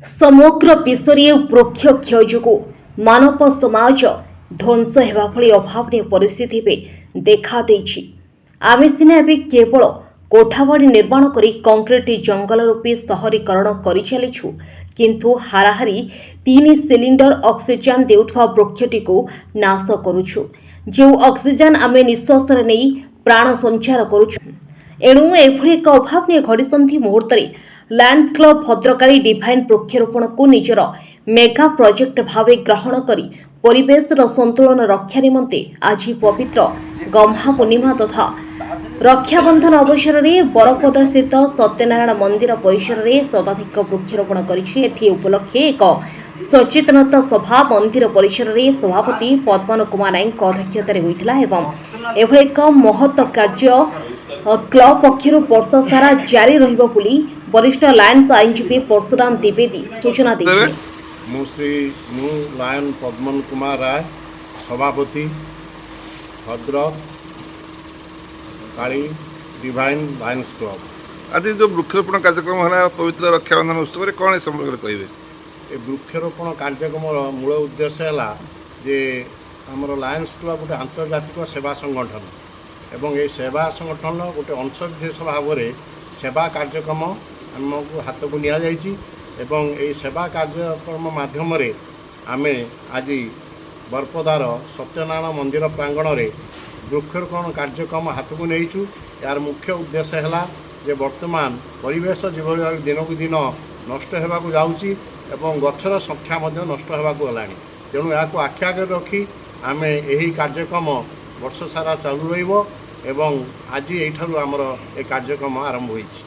समग्र विश्व वृक्ष क्षय जो मानव समाज ध्वंस होगा भली अभावन परिस्थिति देखा आमे सिना ए केवल कोठाबाड़ी निर्माण करी कंक्रीट जंगल रूपी सहरीकरण कर चलीछु किंतु हाराहारी 3 सिलिंडर ऑक्सीजन देउथवा वृक्षटी को नाश करुछु जो ऑक्सीजन आमे निश्वास नहीं प्राण संचार करुछु एणु एभली एक अभावन घड़ीसंधि मुहूर्त लायंस क्लब भद्रकाली डिवाइन वृक्षरोपण को निजर मेगा प्रोजेक्ट भाव ग्रहण करी परिवेश संतुलन रक्षा निमंते आज पवित्र गम्हा पूर्णिमा तथा रक्षाबंधन अवसर में बरपदा स्थित सत्यनारायण मंदिर परिसर में शताधिक वृक्षरोपण कर उपलक्षे एक सचेतनता सभा मंदिर परिसर में सभापति पद्मन कुमार नायक अध्यक्षतार होता एवं एक महत् कार्य क्लब पक्षर वर्ष सारा जारी रहिबो बोली वरिष्ठ लायंस आईनजीवी परशुराम द्विवेदी सूचना देते मु लायन पद्मन कुमार राय सभापति भद्रक काली डिवाइन लायंस क्लब आज जो वृक्षरोपण कार्यक्रम है पवित्र रक्षाबंधन उत्सव में कौन संपर्क कहे ए वृक्षरोपण कार्यक्रम मूल उद्देश्य है जे आमर लायंस क्लब गोटे आंतर्जातिक सेवा संगठन एवं ये सेवा संगठन गोटे अंशविशेष भाव में सेवा कार्यक्रम आमको हाथ को निया जाइछि एवं ये सेवा कार्यक्रम माध्यम आम आज बरपदार सत्यनारायण मंदिर प्रांगण में वृक्षरोपण कार्यक्रम हाथ को नहींचु यार मुख्य उद्देश्य है जे वर्तमान परिवेश जो दिन को दिन नष्ट होगा जाऊँगी एवं गछर संख्या नष्ट होगा गलानी तेणु या आखि आगे रखी आम यही कार्यक्रम वर्ष सारा चालू रहिबो एवं आज यहीठार आमर ए कार्यक्रम आरंभ होइछि।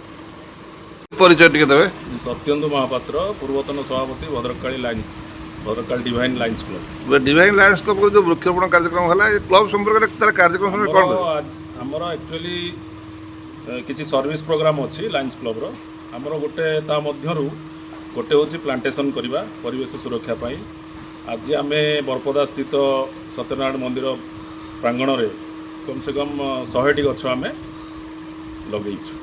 परिचय टिके देबे। सत्येंदु महापात्र पूर्वतन सभापति Bhadrakali divine Lions club. Divine Lions club जो वृक्षरोपण कार्यक्रम है ये क्लब संपर्क तार कार्यक्रम कौन आमर एक्चुअली किसी सर्विस प्रोग्राम अच्छी लायंस क्लब रो आमर गोटे ता मध्यरु गोटे होची प्लांटेशन करबा परिवेश सुरक्षा पाई आज आमे बरपदा स्थित सत्यनारायण मंदिर प्रांगण रे कम से कम 100टी गछ आमे लगेइछु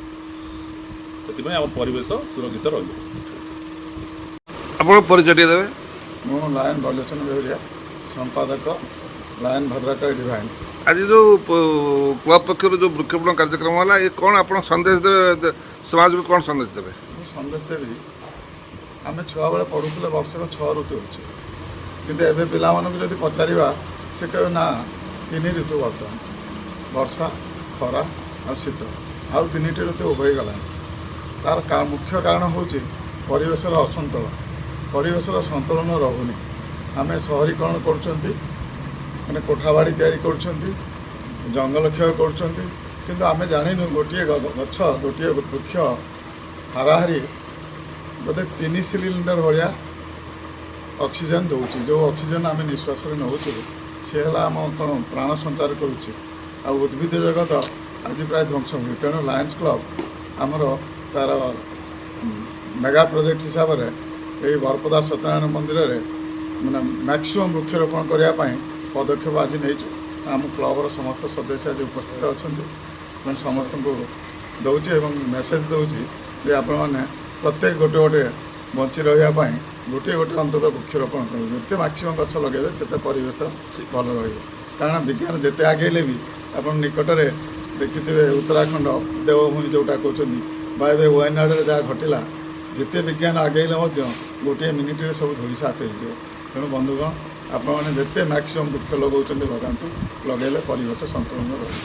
से आम परिवेश सुरक्षित रही। आप परिचय देवे। मो लायन बलोचन बेहरिया संपादक लायन भद्रकाली डिवाइन। आज जो क्लब पक्ष जो वृक्षरोपण कार्यक्रम है ये कौन आप संदेश देवे समाज को कौन संदेश देवे? संदेश देवी आम छुआ बेले पढ़ुले वर्ष 6 ऋतु अच्छे किंतु एवं पिला पचार से कहे ना 3 ऋतु बर्तमान वर्षा खरा और शीत आउ 3टी ऋतु उभय गला तार मुख्य कारण हूँ परिवेशर असंतुलन परिवेशर संतुलन रहुनी आम सहरीकरण कर कोठाबाड़ी तैयारी कर जंगल क्षय कर आम जाणु गोटे गछ गोटे वृक्ष हाराहारी बोधे 3 सिलिंडर भाया ऑक्सीजन दूसरी जो ऑक्सीजन आम निश्वास नौ सी है आम कौन प्राण संचार करुच्ची आ उद्भिद जगत आज प्राय ध्वंस हुए तेणु लायंस क्लब आमर तार मेगा प्रोजेक्ट हिसाब से यही बरपदा सत्यनारायण मंदिर में मैंने मैक्सिमम वृक्षरोपण करने पदक्षेप आज नहीं आम क्लबर समस्त सदस्य आज उपस्थित अच्छा मैं समस्त को दौचे मेसेज दूसरी आपण मैंने प्रत्येक गोटे गोटे बची रहा गोटे गोटे अंततः वृक्षरोपण करते मैक्सिमम गछ लगे से परिवेश भल कारण विज्ञान जिते आगे भी आप निकट में देखिथे उत्तराखंड देवभूमि जोटा कहते बाय वायनाड जहाँ घटला जिते विज्ञान आगेले गोटे मिनिट में सब धूली सात हो तेणु बंधुगण आपण मैंने जिते मैक्सिमम वृक्ष लगाऊँ लगातु लगे परिवेश संतुलन रही।